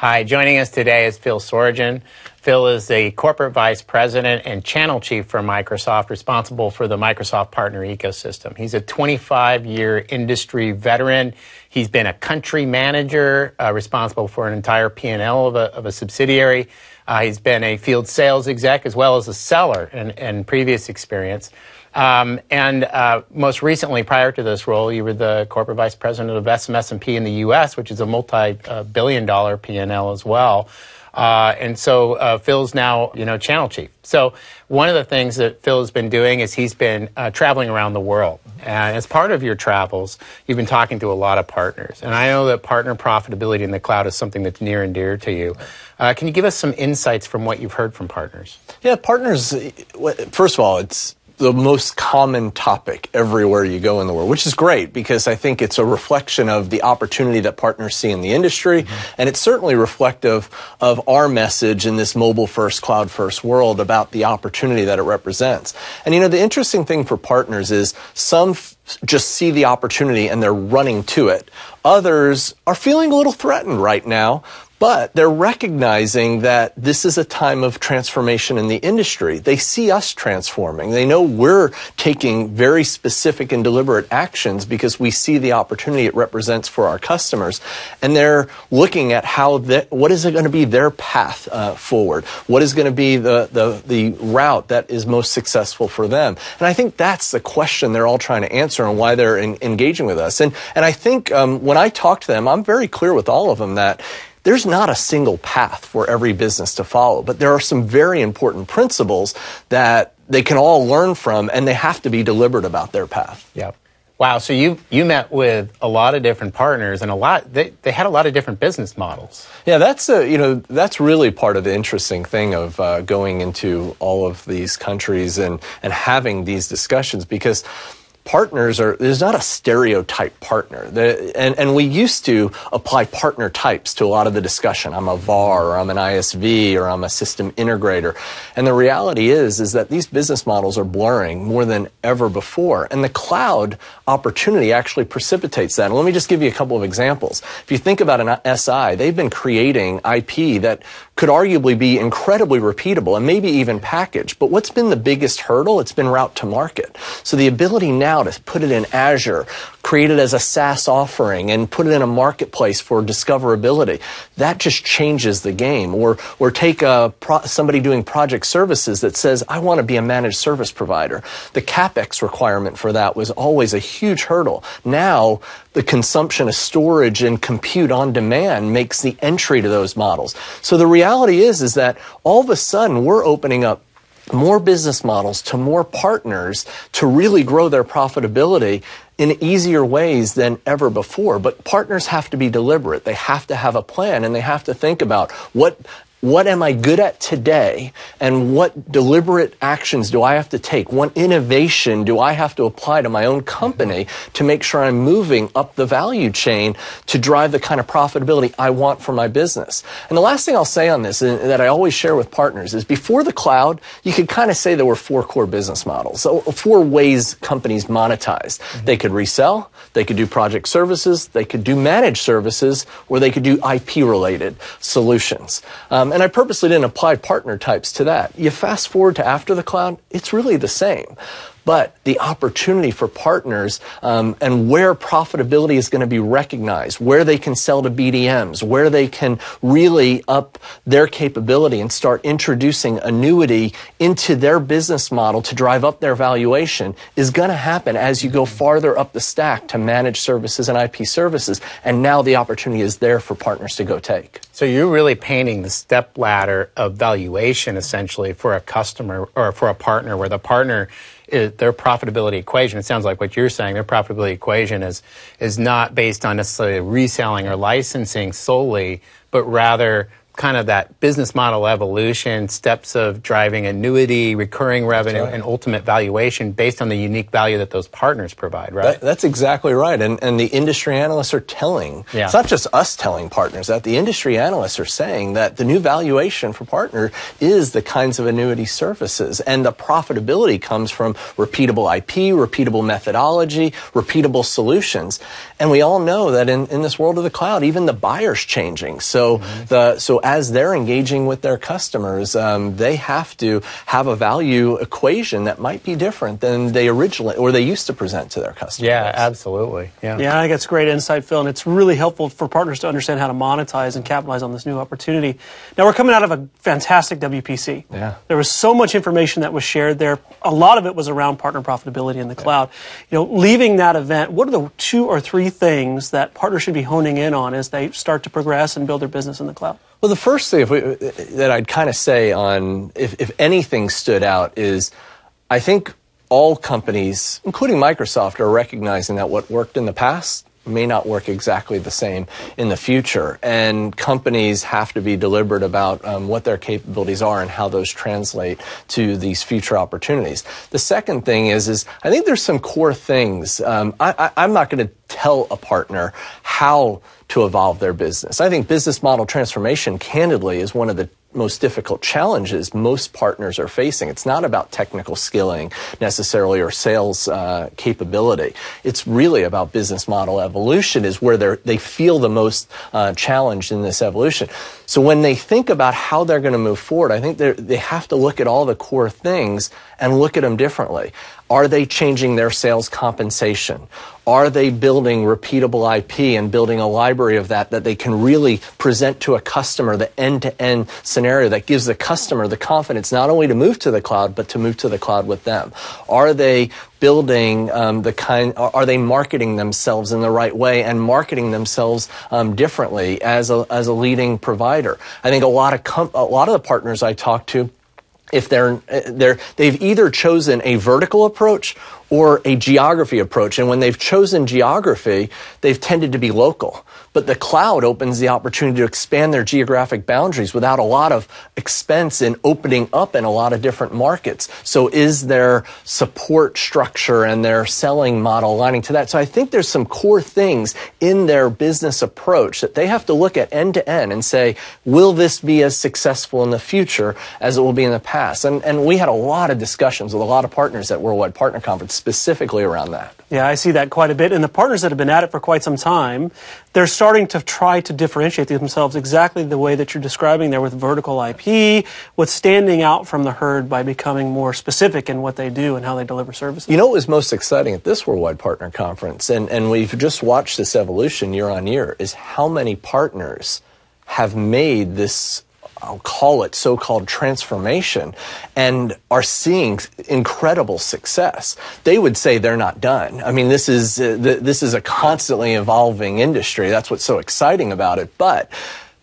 Hi, joining us today is Phil Sorgen. Phil is the Corporate Vice President and Channel Chief for Microsoft, responsible for the Microsoft partner ecosystem. He's a 25-year industry veteran. He's been a country manager, responsible for an entire P&L of a subsidiary. He's been a field sales exec as well as a seller in previous experience. Most recently, prior to this role, you were the Corporate Vice President of SM&P in the U.S., which is a multi-billion-dollar P&L as well. So Phil's now, Channel Chief. So one of the things that Phil has been doing is he's been traveling around the world. And as part of your travels, you've been talking to a lot of partners. And I know that partner profitability in the cloud is something that's near and dear to you. Can you give us some insights from what you've heard from partners? Yeah, partners, first of all, it's the most common topic everywhere you go in the world, which is great because I think it's a reflection of the opportunity that partners see in the industry, and it's certainly reflective of our message in this mobile-first, cloud-first world about the opportunity that it represents. And the interesting thing for partners is some just see the opportunity and they're running to it. Others are feeling a little threatened right now, but they're recognizing that this is a time of transformation in the industry. They see us transforming. They know we're taking very specific and deliberate actions because we see the opportunity it represents for our customers. And they're looking at what is it going to be their path forward? What is going to be the route that is most successful for them? And I think that's the question they're all trying to answer and why they're engaging with us. And I think when I talk to them, I'm very clear with all of them that there's not a single path for every business to follow, but there are some very important principles that they can all learn from, and they have to be deliberate about their path. Yep. Wow. So you met with a lot of different partners, and they had a lot of different business models. Yeah, that's really part of the interesting thing of going into all of these countries and having these discussions, because there's not a stereotype partner. And we used to apply partner types to a lot of the discussion. I'm a VAR, or I'm an ISV, or I'm a system integrator. And the reality is that these business models are blurring more than ever before. And the cloud opportunity actually precipitates that. And let me just give you a couple of examples. If you think about an SI, they've been creating IP that could arguably be incredibly repeatable and maybe even packaged. But what's been the biggest hurdle? It's been route to market. So the ability now to put it in Azure, create it as a SaaS offering, and put it in a marketplace for discoverability, that just changes the game. Or take somebody doing project services that says, I want to be a managed service provider. The CapEx requirement for that was always a huge hurdle. Now, the consumption of storage and compute on demand makes the entry to those models. So the reality is that all of a sudden we're opening up more business models to more partners to really grow their profitability in easier ways than ever before. But partners have to be deliberate. They have to have a plan, and they have to think about what am I good at today, and what deliberate actions do I have to take? What innovation do I have to apply to my own company to make sure I'm moving up the value chain to drive the kind of profitability I want for my business? And the last thing I'll say on this, and that I always share with partners, is before the cloud, you could kind of say there were 4 core business models, so 4 ways companies monetized. They could resell, they could do project services, they could do managed services, or they could do IP-related solutions. And I purposely didn't apply partner types to that. You fast forward to after the cloud, it's really the same. But the opportunity for partners and where profitability is going to be recognized, where they can sell to BDMs, where they can really up their capability and start introducing annuity into their business model to drive up their valuation is going to happen as you go farther up the stack to managed services and IP services. And now the opportunity is there for partners to go take. So you're really painting the step ladder of valuation essentially for a customer or for a partner, where the partner their profitability equation, it sounds like what you're saying, their profitability equation is not based on necessarily reselling or licensing solely, but rather kind of that business model evolution, steps of driving annuity, recurring revenue, and ultimate valuation based on the unique value that those partners provide, right? That's exactly right. And the industry analysts are telling, it's not just us telling partners that, the industry analysts are saying that the new valuation for partner is the kinds of annuity services. And the profitability comes from repeatable IP, repeatable methodology, repeatable solutions. And we all know that in this world of the cloud, even the buyer's changing. So so as they're engaging with their customers, they have to have a value equation that might be different than they originally or they used to present to their customers. Yeah, absolutely. Yeah, I think that's great insight, Phil, and it's really helpful for partners to understand how to monetize and capitalize on this new opportunity. Now, we're coming out of a fantastic WPC. Yeah. There was so much information that was shared there. A lot of it was around partner profitability in the cloud. Leaving that event, what are the 2 or 3 things that partners should be honing in on as they start to progress and build their business in the cloud? Well, the first thing that I'd kind of say on, if anything stood out, is I think all companies, including Microsoft, are recognizing that what worked in the past may not work exactly the same in the future. And companies have to be deliberate about what their capabilities are and how those translate to these future opportunities. The second thing is I think there's some core things. I'm not going to tell a partner how to evolve their business. I think business model transformation, candidly, is one of the most difficult challenges most partners are facing. It's not about technical skilling necessarily or sales capability. It's really about business model evolution is where they feel the most challenged in this evolution. So when they think about how they're going to move forward, I think they have to look at all the core things and look at them differently. Are they changing their sales compensation? Are they building repeatable IP and building a library of that they can really present to a customer, the end-to-end scenario that gives the customer the confidence not only to move to the cloud, but to move to the cloud with them? Are they building are they marketing themselves in the right way and marketing themselves differently as a leading provider? I think a lot of the partners I talk to, if they've either chosen a vertical approach or a geography approach. And when they've chosen geography, they've tended to be local. But the cloud opens the opportunity to expand their geographic boundaries without a lot of expense in opening up in a lot of different markets. So is their support structure and their selling model aligning to that? So I think there's some core things in their business approach that they have to look at end to end and say, will this be as successful in the future as it will be in the past? And we had a lot of discussions with a lot of partners at Worldwide Partner Conference specifically around that. Yeah, I see that quite a bit. And the partners that have been at it for quite some time, they're starting to try to differentiate themselves exactly the way that you're describing there with vertical IP, with standing out from the herd by becoming more specific in what they do and how they deliver services. You know what was most exciting at this Worldwide Partner Conference, and we've just watched this evolution year on year, is how many partners have made this, I'll call it so-called transformation, and are seeing incredible success. They would say they're not done. I mean, this is a constantly evolving industry. That's what's so exciting about it. But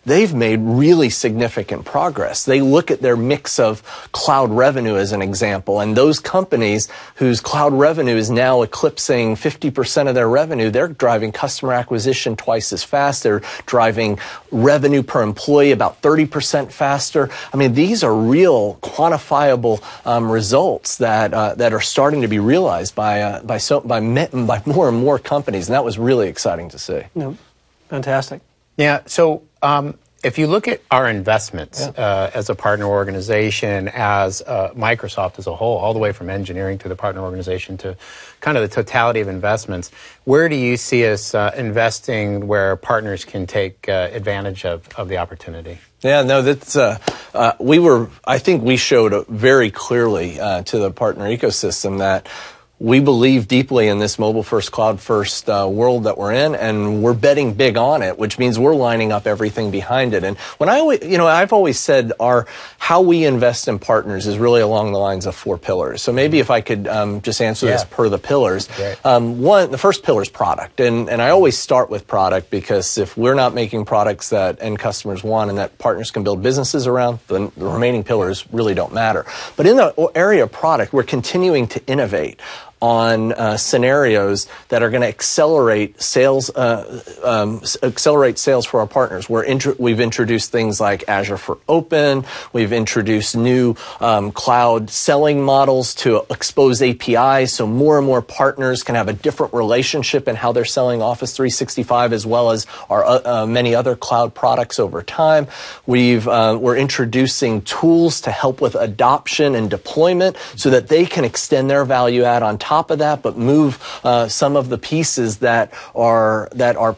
they've made really significant progress. They look at their mix of cloud revenue as an example, and those companies whose cloud revenue is now eclipsing 50% of their revenue, they're driving customer acquisition twice as fast. They're driving revenue per employee about 30% faster. I mean, these are real quantifiable results that are starting to be realized by more and more companies, and that was really exciting to see. Yeah, fantastic. Yeah, so if you look at our investments as a partner organization, as Microsoft as a whole, all the way from engineering to the partner organization to kind of the totality of investments, where do you see us investing where partners can take advantage of the opportunity? Yeah, no, that's I think we showed very clearly to the partner ecosystem that we believe deeply in this mobile-first, cloud-first world that we're in, and we're betting big on it, which means we're lining up everything behind it. And when I've always said how we invest in partners is really along the lines of 4 pillars. So maybe if I could just answer this per the pillars. The first pillar is product, and I always start with product because if we're not making products that end customers want and that partners can build businesses around, then the remaining pillars really don't matter. But in the area of product, we're continuing to innovate. on scenarios that are going to accelerate sales for our partners. We've introduced things like Azure for Open. We've introduced new cloud selling models to expose APIs, so more and more partners can have a different relationship in how they're selling Office 365 as well as our many other cloud products over time. We're introducing tools to help with adoption and deployment so that they can extend their value add on top of that, but move some of the pieces that are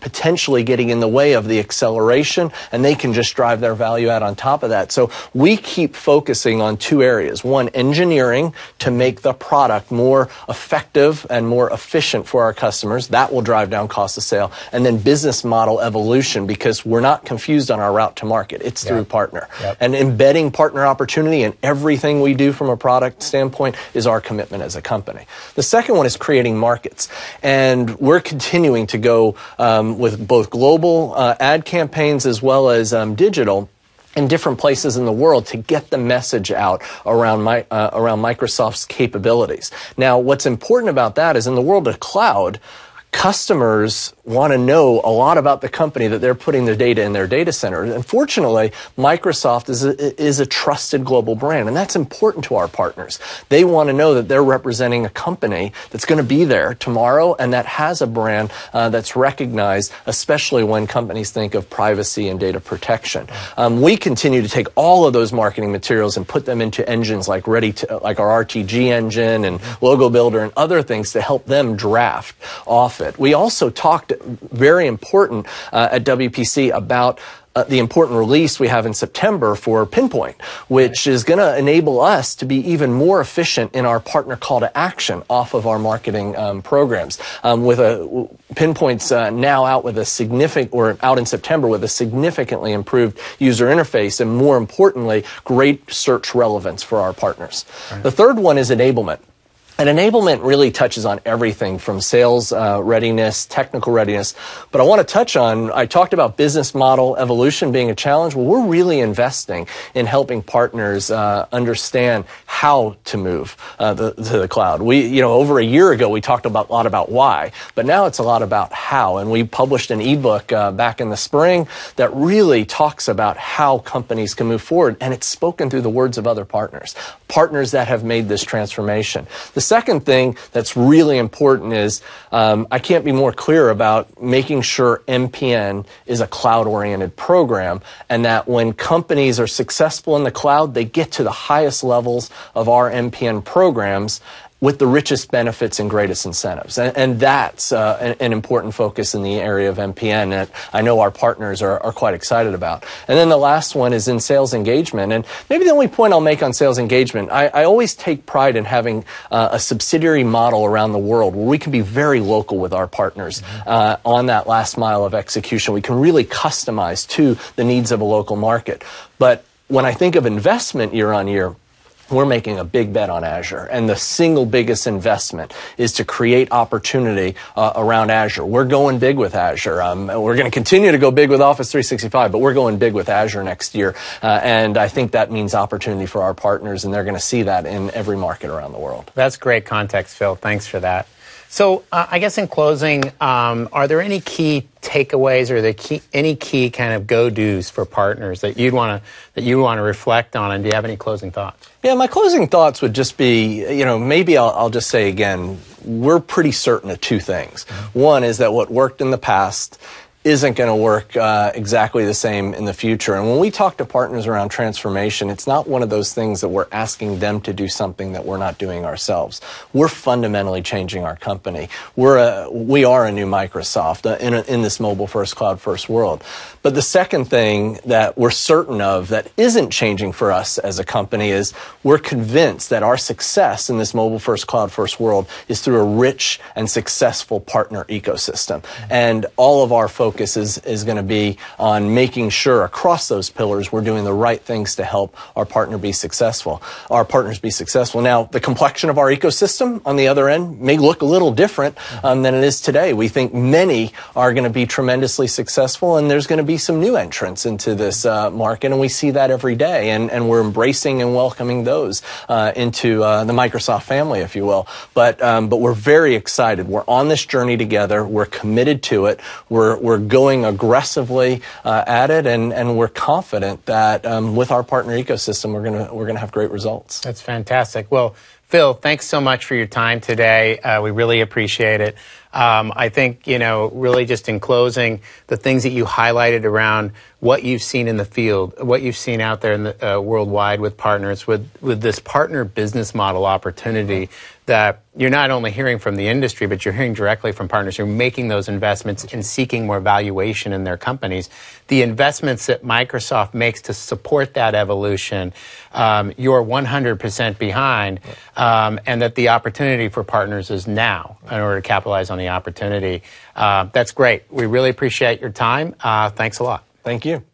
potentially getting in the way of the acceleration, and they can just drive their value add on top of that. So we keep focusing on two areas. One, engineering to make the product more effective and more efficient for our customers. That will drive down cost of sale. And then business model evolution, because we're not confused on our route to market. It's through partner. Yep. And embedding partner opportunity in everything we do from a product standpoint is our commitment as a company. The second one is creating markets. And we're continuing to go with both global ad campaigns as well as digital in different places in the world to get the message out around Microsoft's capabilities. Now, what's important about that is in the world of cloud, customers want to know a lot about the company that they're putting their data in their data center. And fortunately, Microsoft is a trusted global brand, and that's important to our partners. They want to know that they're representing a company that's going to be there tomorrow and that has a brand that's recognized, especially when companies think of privacy and data protection. We continue to take all of those marketing materials and put them into engines like our RTG engine and Logo Builder and other things to help them draft off it. We also talked very important at WPC about the important release we have in September for Pinpoint, which is going to enable us to be even more efficient in our partner call to action off of our marketing programs. Pinpoint's now out with out in September with a significantly improved user interface and, more importantly, great search relevance for our partners. Right. The third one is enablement. And enablement really touches on everything from sales readiness, technical readiness. But I want to touch on, I talked about business model evolution being a challenge. Well, we're really investing in helping partners understand how to move to the cloud. Over a year ago, we talked a lot about why, but now it's a lot about how. And we published an ebook back in the spring that really talks about how companies can move forward. And it's spoken through the words of other partners that have made this transformation. The second thing that's really important is I can't be more clear about making sure MPN is a cloud-oriented program, and that when companies are successful in the cloud, they get to the highest levels of our MPN programs with the richest benefits and greatest incentives. And that's an important focus in the area of MPN that I know our partners are quite excited about. And then the last one is in sales engagement. And maybe the only point I'll make on sales engagement, I always take pride in having a subsidiary model around the world where we can be very local with our partners on that last mile of execution. We can really customize to the needs of a local market. But when I think of investment year on year, we're making a big bet on Azure, and the single biggest investment is to create opportunity around Azure. We're going big with Azure. We're going to continue to go big with Office 365, but we're going big with Azure next year, and I think that means opportunity for our partners, and they're going to see that in every market around the world. That's great context, Phil. Thanks for that. So I guess in closing, are there any key takeaways or any key kind of go-dos for partners that you want to reflect on? And do you have any closing thoughts? Yeah, my closing thoughts would just be, maybe I'll just say again, we're pretty certain of two things. One is that what worked in the past isn't going to work exactly the same in the future. And when we talk to partners around transformation, it's not one of those things that we're asking them to do something that we're not doing ourselves. We're fundamentally changing our company. We are a new Microsoft in this mobile first, cloud first world. But the second thing that we're certain of that isn't changing for us as a company is we're convinced that our success in this mobile first, cloud first world is through a rich and successful partner ecosystem. And all of our focus focus is going to be on making sure across those pillars we're doing the right things to help our partners be successful. Now, the complexion of our ecosystem on the other end may look a little different than it is today. We think many are going to be tremendously successful, and there's going to be some new entrants into this market, and we see that every day, and we're embracing and welcoming those into the Microsoft family, if you will. But we're very excited. We're on this journey together. We're committed to it. We're going aggressively at it, and we're confident that with our partner ecosystem, we're gonna have great results. That's fantastic. Well, Phil, thanks so much for your time today. We really appreciate it. I think, really just in closing, the things that you highlighted around what you've seen in the field, what you've seen out there in the worldwide with partners, with this partner business model opportunity that you're not only hearing from the industry, but you're hearing directly from partners who are making those investments and seeking more valuation in their companies. The investments that Microsoft makes to support that evolution, you're 100% behind, and that the opportunity for partners is now in order to capitalize on the opportunity. That's great. We really appreciate your time. Thanks a lot. Thank you.